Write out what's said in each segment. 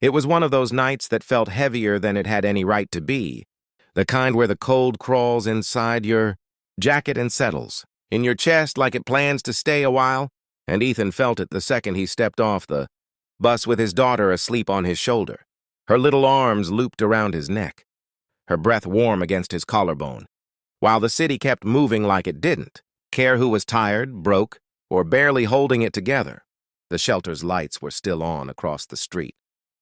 It was one of those nights that felt heavier than it had any right to be, the kind where the cold crawls inside your jacket and settles, in your chest like it plans to stay a while, and Ethan felt it the second he stepped off the bus with his daughter asleep on his shoulder, her little arms looped around his neck, her breath warm against his collarbone, while the city kept moving like it didn't care who was tired, broke, or barely holding it together. The shelter's lights were still on across the street,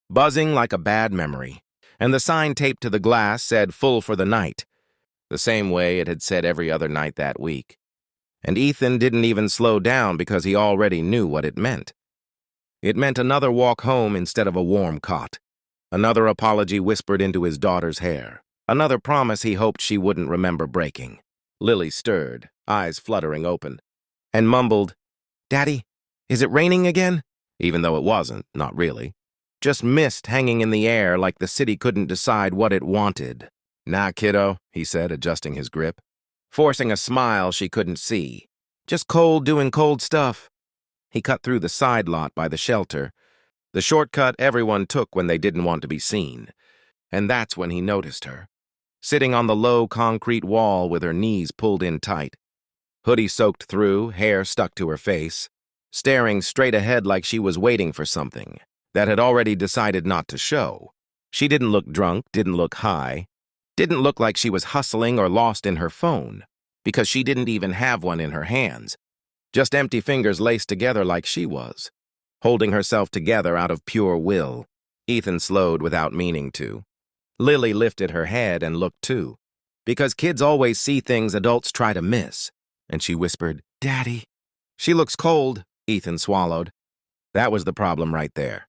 buzzing like a bad memory, and the sign taped to the glass said full for the night, the same way it had said every other night that week. And Ethan didn't even slow down because he already knew what it meant. It meant another walk home instead of a warm cot, another apology whispered into his daughter's hair, another promise he hoped she wouldn't remember breaking. Lily stirred, eyes fluttering open, and mumbled, "Daddy, is it raining again?" Even though it wasn't, not really. Just mist hanging in the air like the city couldn't decide what it wanted. "Nah, kiddo," he said, adjusting his grip, forcing a smile she couldn't see. "Just cold doing cold stuff." He cut through the side lot by the shelter, the shortcut everyone took when they didn't want to be seen. And that's when he noticed her, sitting on the low concrete wall with her knees pulled in tight, hoodie soaked through, hair stuck to her face, staring straight ahead like she was waiting for something that had already decided not to show. She didn't look drunk, didn't look high, didn't look like she was hustling or lost in her phone, because she didn't even have one in her hands, just empty fingers laced together like she was, holding herself together out of pure will. Ethan slowed without meaning to. Lily lifted her head and looked too, because kids always see things adults try to miss, and she whispered, "Daddy." "She looks cold," Ethan swallowed. That was the problem right there.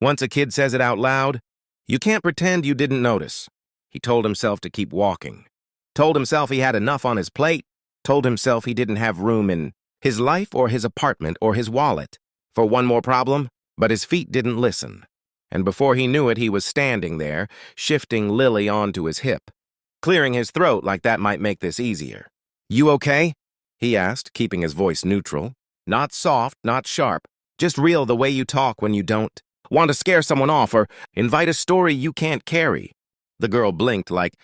Once a kid says it out loud, you can't pretend you didn't notice. He told himself to keep walking, told himself he had enough on his plate, told himself he didn't have room in his life or his apartment or his wallet for one more problem, but his feet didn't listen. And before he knew it, he was standing there, shifting Lily onto his hip, clearing his throat like that might make this easier. "You okay?" he asked, keeping his voice neutral. Not soft, not sharp, just real, the way you talk when you don't want to scare someone off or invite a story you can't carry. The girl blinked like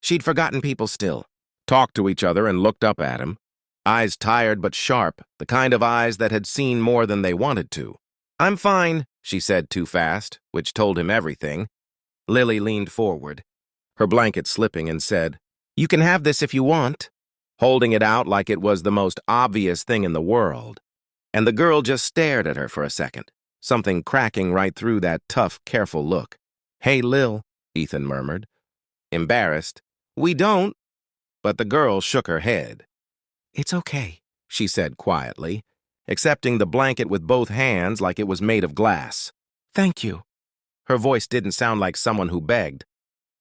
she'd forgotten people still, talked to each other and looked up at him. Eyes tired but sharp, the kind of eyes that had seen more than they wanted to. "I'm fine," she said too fast, which told him everything. Lily leaned forward, her blanket slipping, and said, "You can have this if you want," holding it out like it was the most obvious thing in the world. And the girl just stared at her for a second, something cracking right through that tough, careful look. "Hey, Lil," Ethan murmured, embarrassed. "We don't." But the girl shook her head. "It's okay," she said quietly, accepting the blanket with both hands like it was made of glass. "Thank you." Her voice didn't sound like someone who begged.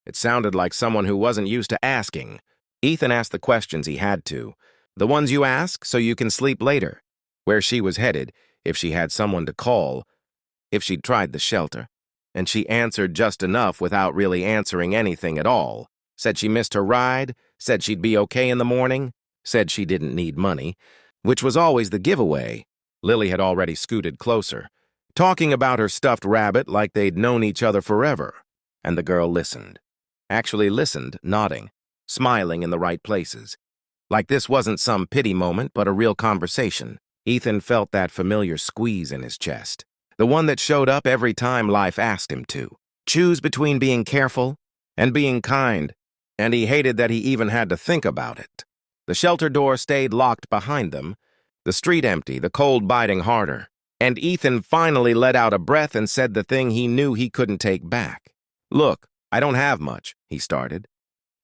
It sounded like someone who wasn't used to asking. Ethan asked the questions he had to, the ones you ask so you can sleep later, where she was headed, if she had someone to call, if she'd tried the shelter. And she answered just enough without really answering anything at all. Said she missed her ride, said she'd be okay in the morning, said she didn't need money, which was always the giveaway. Lily had already scooted closer, talking about her stuffed rabbit like they'd known each other forever. And the girl listened. Actually listened, nodding, smiling in the right places. Like this wasn't some pity moment, but a real conversation. Ethan felt that familiar squeeze in his chest, the one that showed up every time life asked him to. Choose between being careful and being kind, and he hated that he even had to think about it. The shelter door stayed locked behind them, the street empty, the cold biting harder, and Ethan finally let out a breath and said the thing he knew he couldn't take back. "Look, I don't have much," he started,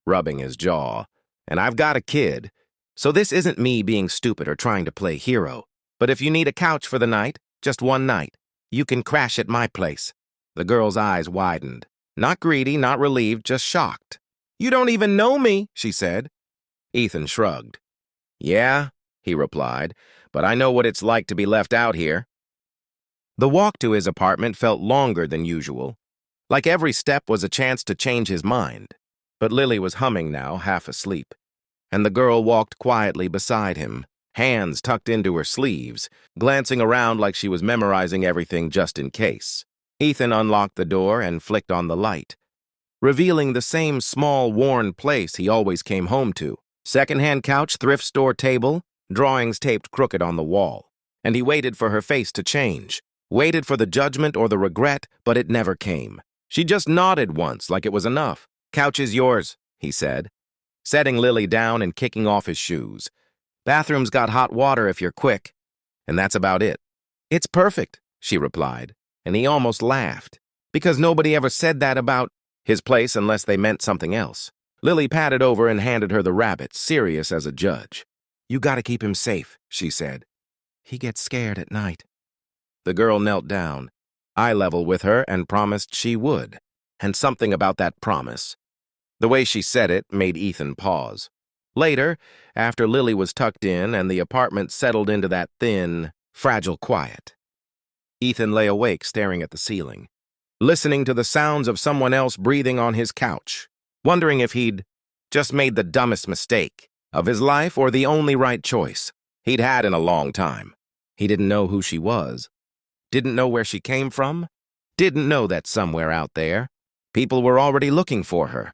rubbing his jaw, "and I've got a kid. So this isn't me being stupid or trying to play hero. But if you need a couch for the night, just one night, you can crash at my place." The girl's eyes widened. Not greedy, not relieved, just shocked. "You don't even know me," she said. Ethan shrugged. "Yeah," he replied, "but I know what it's like to be left out here." The walk to his apartment felt longer than usual, like every step was a chance to change his mind. But Lily was humming now, half asleep, and the girl walked quietly beside him, hands tucked into her sleeves, glancing around like she was memorizing everything just in case. Ethan unlocked the door and flicked on the light, revealing the same small, worn place he always came home to. Secondhand couch, thrift store table, drawings taped crooked on the wall. And he waited for her face to change, waited for the judgment or the regret, but it never came. She just nodded once, like it was enough. "Couch is yours," he said, setting Lily down and kicking off his shoes. "Bathroom's got hot water if you're quick." And that's about it. "It's perfect," she replied, and he almost laughed, because nobody ever said that about his place unless they meant something else. Lily patted over and handed her the rabbit, serious as a judge. "You gotta keep him safe," she said. "He gets scared at night." The girl knelt down, eye level with her, and promised she would. And something about that promise, the way she said it, made Ethan pause. Later, after Lily was tucked in and the apartment settled into that thin, fragile quiet, Ethan lay awake staring at the ceiling, listening to the sounds of someone else breathing on his couch, wondering if he'd just made the dumbest mistake of his life or the only right choice he'd had in a long time. He didn't know who she was, didn't know where she came from, didn't know that somewhere out there, people were already looking for her,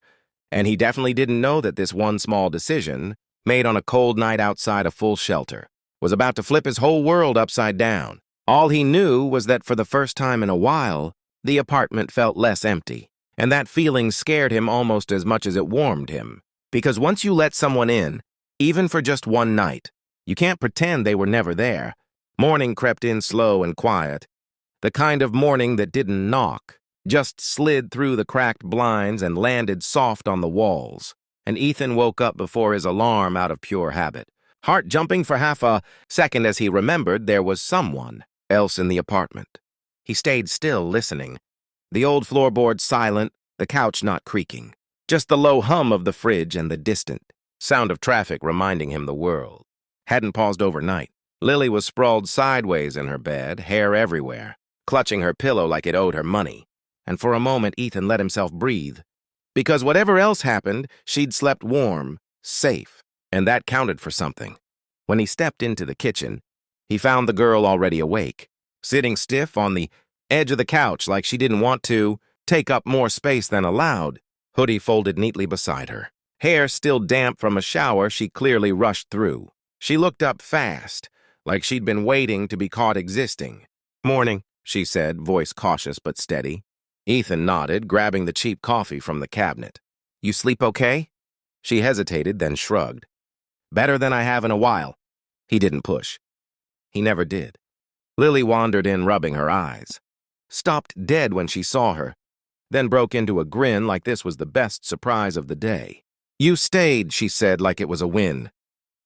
and he definitely didn't know that this one small decision, made on a cold night outside a full shelter, was about to flip his whole world upside down. All he knew was that for the first time in a while, the apartment felt less empty, and that feeling scared him almost as much as it warmed him. Because once you let someone in, even for just one night, you can't pretend they were never there. Morning crept in slow and quiet, the kind of morning that didn't knock, just slid through the cracked blinds and landed soft on the walls. And Ethan woke up before his alarm out of pure habit, heart jumping for half a second as he remembered there was someone else in the apartment. He stayed still, listening, the old floorboard silent, the couch not creaking, just the low hum of the fridge and the distant sound of traffic reminding him the world hadn't paused overnight. Lily was sprawled sideways in her bed, hair everywhere, clutching her pillow like it owed her money. And for a moment, Ethan let himself breathe. Because whatever else happened, she'd slept warm, safe, and that counted for something. When he stepped into the kitchen, he found the girl already awake, sitting stiff on the edge of the couch like she didn't want to take up more space than allowed, hoodie folded neatly beside her. Hair still damp from a shower she clearly rushed through. She looked up fast, like she'd been waiting to be caught existing. "Morning," she said, voice cautious but steady. Ethan nodded, grabbing the cheap coffee from the cabinet. "You sleep okay?" She hesitated, then shrugged. "Better than I have in a while." He didn't push. He never did. Lily wandered in, rubbing her eyes. Stopped dead when she saw her, then broke into a grin like this was the best surprise of the day. "You stayed," she said, like it was a win.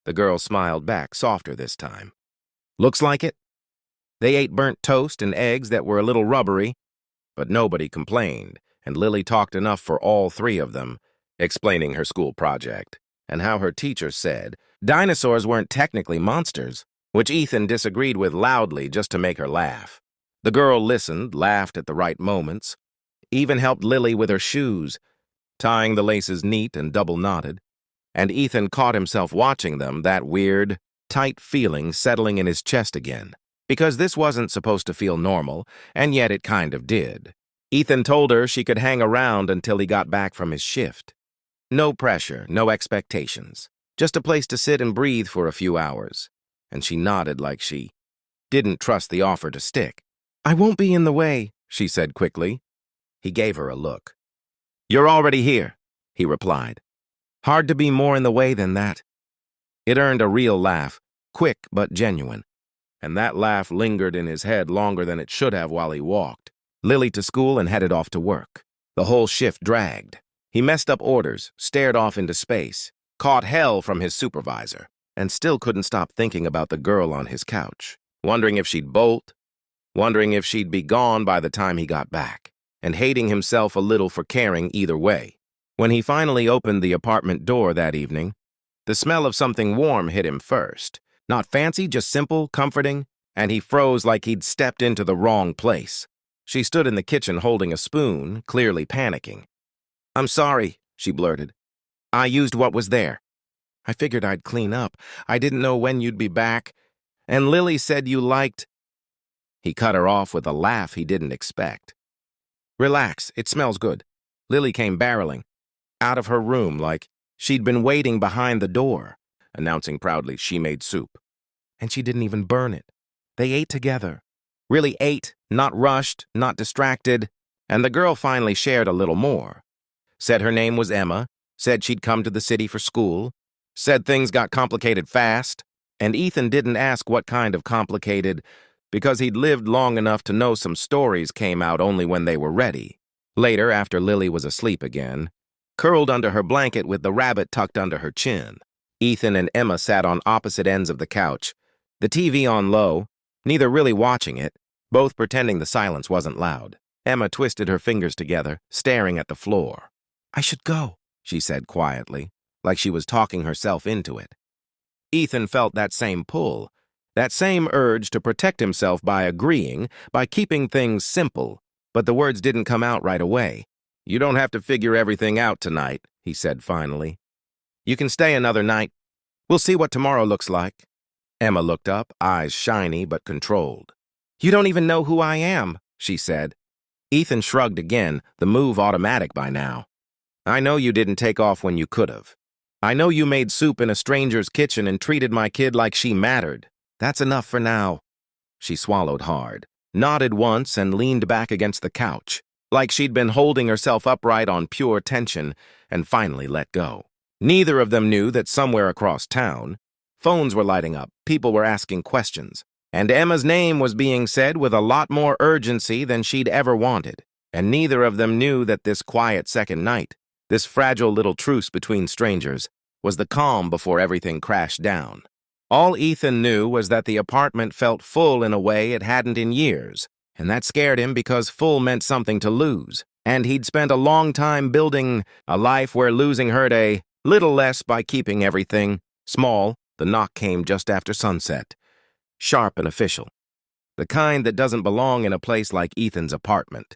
The girl smiled back, softer this time. "Looks like it." They ate burnt toast and eggs that were a little rubbery, but nobody complained, and Lily talked enough for all three of them, explaining her school project, and how her teacher said dinosaurs weren't technically monsters, which Ethan disagreed with loudly just to make her laugh. The girl listened, laughed at the right moments, even helped Lily with her shoes, tying the laces neat and double-knotted, and Ethan caught himself watching them, that weird, tight feeling settling in his chest again. Because this wasn't supposed to feel normal, and yet it kind of did. Ethan told her she could hang around until he got back from his shift. No pressure, no expectations. Just a place to sit and breathe for a few hours. And she nodded like she didn't trust the offer to stick. "I won't be in the way," she said quickly. He gave her a look. "You're already here," he replied. Hard to be more in the way than that. It earned a real laugh, quick but genuine. And that laugh lingered in his head longer than it should have while he walked Lily to school and headed off to work. The whole shift dragged. He messed up orders, stared off into space, caught hell from his supervisor, and still couldn't stop thinking about the girl on his couch, wondering if she'd bolt, wondering if she'd be gone by the time he got back, and hating himself a little for caring either way. When he finally opened the apartment door that evening, the smell of something warm hit him first. Not fancy, just simple, comforting, and he froze like he'd stepped into the wrong place. She stood in the kitchen holding a spoon, clearly panicking. "I'm sorry," she blurted. "I used what was there. I figured I'd clean up. I didn't know when you'd be back. And Lily said you liked—" He cut her off with a laugh he didn't expect. Relax, it smells good. Lily came barreling out of her room like she'd been waiting behind the door, announcing proudly she made soup. And she didn't even burn it. They ate together. Really ate, not rushed, not distracted, and the girl finally shared a little more. Said her name was Emma, said she'd come to the city for school, said things got complicated fast, and Ethan didn't ask what kind of complicated because he'd lived long enough to know some stories came out only when they were ready. Later, after Lily was asleep again, curled under her blanket with the rabbit tucked under her chin, Ethan and Emma sat on opposite ends of the couch, the TV on low, neither really watching it, both pretending the silence wasn't loud. Emma twisted her fingers together, staring at the floor. "I should go," she said quietly, like she was talking herself into it. Ethan felt that same pull, that same urge to protect himself by agreeing, by keeping things simple, but the words didn't come out right away. "You don't have to figure everything out tonight," he said finally. "You can stay another night. We'll see what tomorrow looks like." Emma looked up, eyes shiny but controlled. "You don't even know who I am," she said. Ethan shrugged again, the move automatic by now. "I know you didn't take off when you could have. I know you made soup in a stranger's kitchen and treated my kid like she mattered. That's enough for now." She swallowed hard, nodded once, and leaned back against the couch, like she'd been holding herself upright on pure tension, and finally let go. Neither of them knew that somewhere across town, phones were lighting up, people were asking questions, and Emma's name was being said with a lot more urgency than she'd ever wanted. And neither of them knew that this quiet second night, this fragile little truce between strangers, was the calm before everything crashed down. All Ethan knew was that the apartment felt full in a way it hadn't in years, and that scared him because full meant something to lose, and he'd spent a long time building a life where losing hurt a little less by keeping everything small. The knock came just after sunset, sharp and official, the kind that doesn't belong in a place like Ethan's apartment,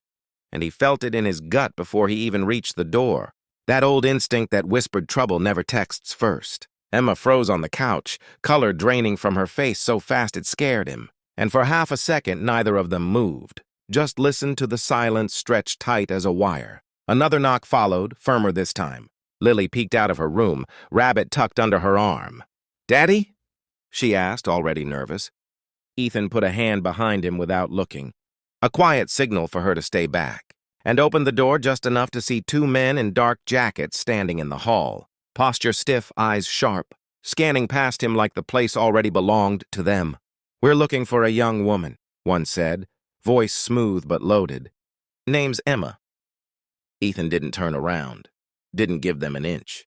and he felt it in his gut before he even reached the door, that old instinct that whispered trouble never texts first. Emma froze on the couch, color draining from her face so fast it scared him, and for half a second neither of them moved, just listened to the silence stretched tight as a wire. Another knock followed, firmer this time. Lily peeked out of her room, rabbit tucked under her arm. "Daddy?" she asked, already nervous. Ethan put a hand behind him without looking, a quiet signal for her to stay back, and opened the door just enough to see two men in dark jackets standing in the hall, posture stiff, eyes sharp, scanning past him like the place already belonged to them. "We're looking for a young woman," one said, voice smooth but loaded. "Name's Emma." Ethan didn't turn around, didn't give them an inch.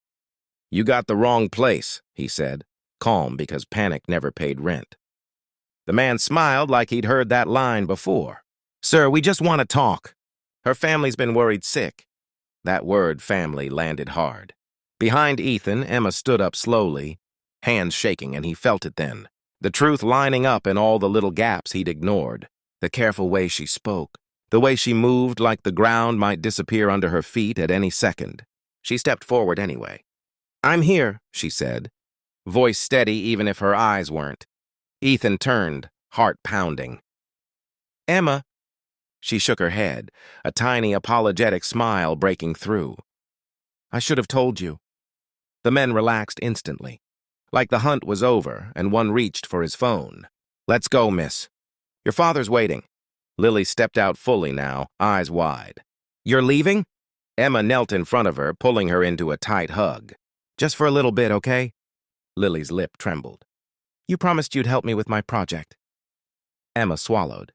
"You got the wrong place," he said, calm because panic never paid rent. The man smiled like he'd heard that line before. "Sir, we just want to talk. Her family's been worried sick." That word, family, landed hard. Behind Ethan, Emma stood up slowly, hands shaking, and he felt it then. The truth lining up in all the little gaps he'd ignored. The careful way she spoke, the way she moved like the ground might disappear under her feet at any second. She stepped forward anyway. "I'm here," she said, voice steady even if her eyes weren't. Ethan turned, heart pounding. "Emma." She shook her head, a tiny apologetic smile breaking through. "I should have told you." The men relaxed instantly, like the hunt was over and one reached for his phone. "Let's go, miss. Your father's waiting." Lily stepped out fully now, eyes wide. "You're leaving?" Emma knelt in front of her, pulling her into a tight hug. "Just for a little bit, okay?" Lily's lip trembled. "You promised you'd help me with my project." Emma swallowed.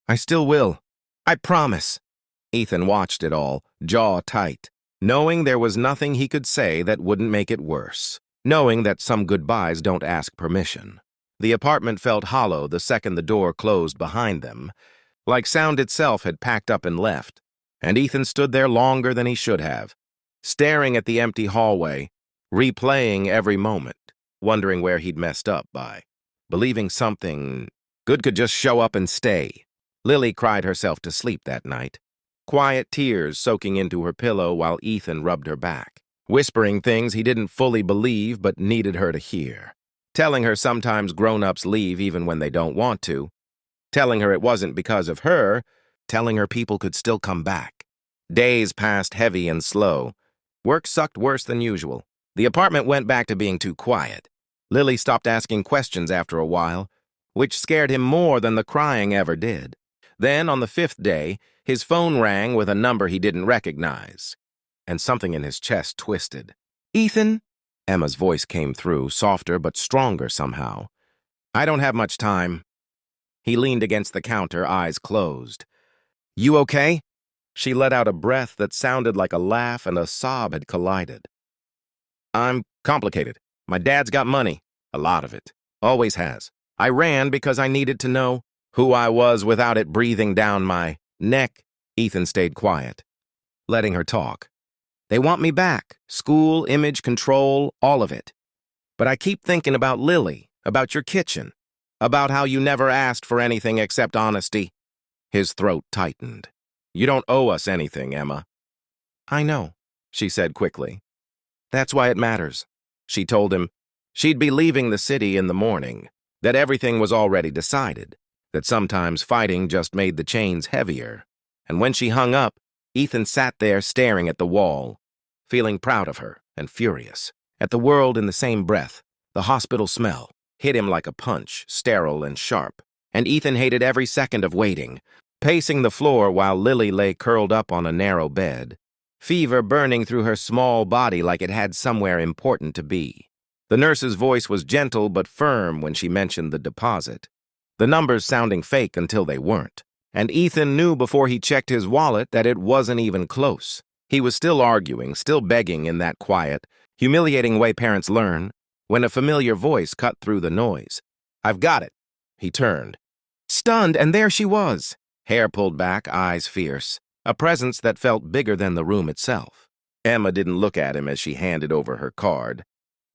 "I still will. I promise." Ethan watched it all, jaw tight, knowing there was nothing he could say that wouldn't make it worse, knowing that some goodbyes don't ask permission. The apartment felt hollow the second the door closed behind them, like sound itself had packed up and left, and Ethan stood there longer than he should have, staring at the empty hallway, replaying every moment, wondering where he'd messed up by, believing something good could just show up and stay. Lily cried herself to sleep that night, quiet tears soaking into her pillow while Ethan rubbed her back, whispering things he didn't fully believe but needed her to hear, telling her sometimes grown-ups leave even when they don't want to, telling her it wasn't because of her, telling her people could still come back. Days passed heavy and slow. Work sucked worse than usual. The apartment went back to being too quiet. Lily stopped asking questions after a while, which scared him more than the crying ever did. Then, on the 5th day, his phone rang with a number he didn't recognize, and something in his chest twisted. "Ethan?" Emma's voice came through, softer but stronger somehow. "I don't have much time." He leaned against the counter, eyes closed. "You okay?" She let out a breath that sounded like a laugh and a sob had collided. "I'm complicated. My dad's got money. A lot of it. Always has. I ran because I needed to know who I was without it breathing down my neck." Ethan stayed quiet, letting her talk. "They want me back. School, image, control, all of it. But I keep thinking about Lily, about your kitchen, about how you never asked for anything except honesty." His throat tightened. "You don't owe us anything, Emma." "I know," she said quickly. "That's why it matters." She told him she'd be leaving the city in the morning, that everything was already decided, that sometimes fighting just made the chains heavier. And when she hung up, Ethan sat there staring at the wall, feeling proud of her and furious. At the world in the same breath, the hospital smell hit him like a punch, sterile and sharp. And Ethan hated every second of waiting, pacing the floor while Lily lay curled up on a narrow bed, fever burning through her small body like it had somewhere important to be. The nurse's voice was gentle but firm when she mentioned the deposit, the numbers sounding fake until they weren't. And Ethan knew before he checked his wallet that it wasn't even close. He was still arguing, still begging in that quiet, humiliating way parents learn, when a familiar voice cut through the noise. "I've got it." He turned, stunned, and there she was, hair pulled back, eyes fierce, a presence that felt bigger than the room itself. Emma didn't look at him as she handed over her card.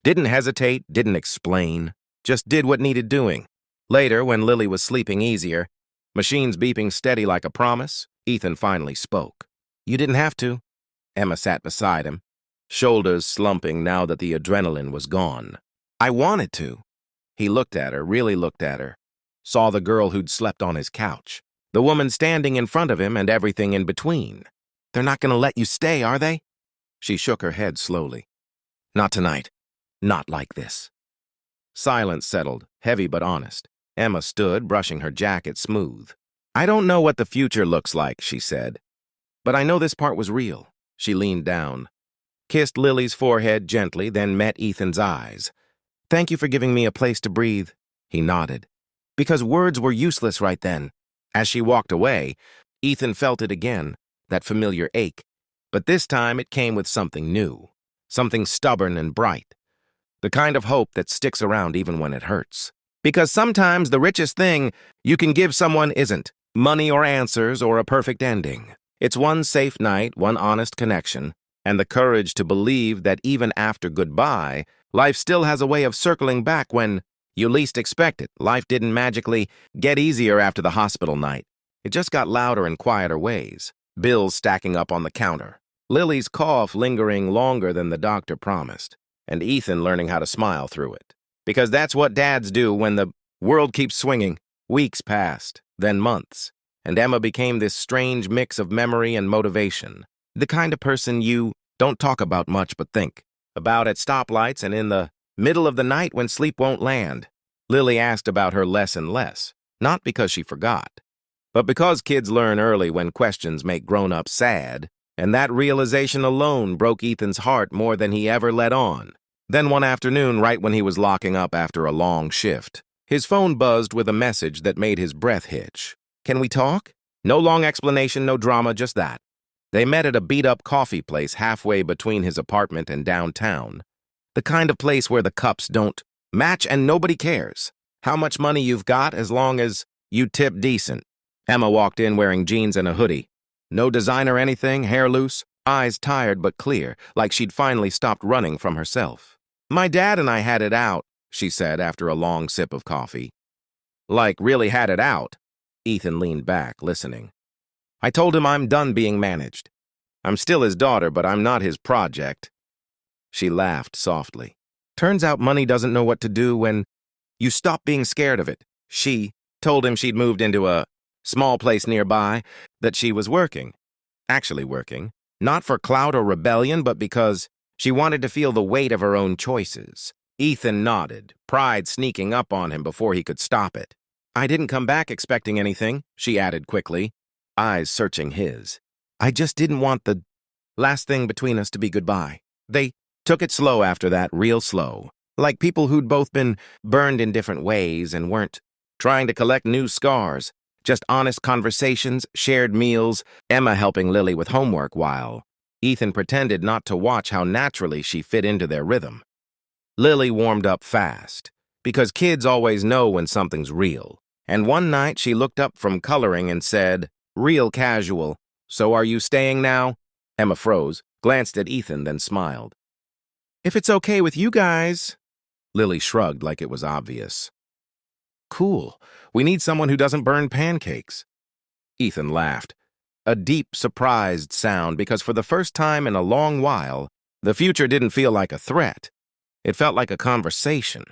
Didn't hesitate, didn't explain, just did what needed doing. Later, when Lily was sleeping easier, machines beeping steady like a promise, Ethan finally spoke. "You didn't have to." Emma sat beside him, shoulders slumping now that the adrenaline was gone. "I wanted to." He looked at her, really looked at her, saw the girl who'd slept on his couch, the woman standing in front of him and everything in between. "They're not going to let you stay, are they?" She shook her head slowly. "Not tonight. Not like this." Silence settled, heavy but honest. Emma stood, brushing her jacket smooth. "I don't know what the future looks like," she said, "but I know this part was real." She leaned down, kissed Lily's forehead gently, then met Ethan's eyes. "Thank you for giving me a place to breathe." He nodded. Because words were useless right then. As she walked away, Ethan felt it again, that familiar ache. But this time it came with something new, something stubborn and bright. The kind of hope that sticks around even when it hurts. Because sometimes the richest thing you can give someone isn't money or answers or a perfect ending. It's one safe night, one honest connection, and the courage to believe that even after goodbye, life still has a way of circling back when you least expect it. Life didn't magically get easier after the hospital night. It just got louder in quieter ways. Bills stacking up on the counter. Lily's cough lingering longer than the doctor promised. And Ethan learning how to smile through it. Because that's what dads do when the world keeps swinging. Weeks passed, then months, and Emma became this strange mix of memory and motivation. The kind of person you don't talk about much but think about at stoplights and in the middle of the night when sleep won't land. Lily asked about her less and less, not because she forgot, but because kids learn early when questions make grown-ups sad, and that realization alone broke Ethan's heart more than he ever let on. Then one afternoon, right when he was locking up after a long shift, his phone buzzed with a message that made his breath hitch. "Can we talk?" No long explanation, no drama, just that. They met at a beat-up coffee place halfway between his apartment and downtown. The kind of place where the cups don't match and nobody cares how much money you've got as long as you tip decent. Emma walked in wearing jeans and a hoodie. No design or anything, hair loose, eyes tired but clear, like she'd finally stopped running from herself. "My dad and I had it out," she said after a long sip of coffee. "Like, really had it out?" Ethan leaned back, listening. "I told him I'm done being managed. I'm still his daughter, but I'm not his project." She laughed softly. "Turns out money doesn't know what to do when you stop being scared of it." She told him she'd moved into a small place nearby, that she was working. Actually working. Not for clout or rebellion, but because she wanted to feel the weight of her own choices. Ethan nodded, pride sneaking up on him before he could stop it. I didn't come back expecting anything, she added quickly, eyes searching his. I just didn't want the last thing between us to be goodbye. They took it slow after that, real slow. Like people who'd both been burned in different ways and weren't trying to collect new scars. Just honest conversations, shared meals, Emma helping Lily with homework while Ethan pretended not to watch how naturally she fit into their rhythm. Lily warmed up fast, because kids always know when something's real. And one night she looked up from coloring and said, real casual, so are you staying now? Emma froze, glanced at Ethan, then smiled. If it's okay with you guys. Lily shrugged like it was obvious. Cool. We need someone who doesn't burn pancakes. Ethan laughed, a deep, surprised sound because for the first time in a long while, the future didn't feel like a threat. It felt like a conversation.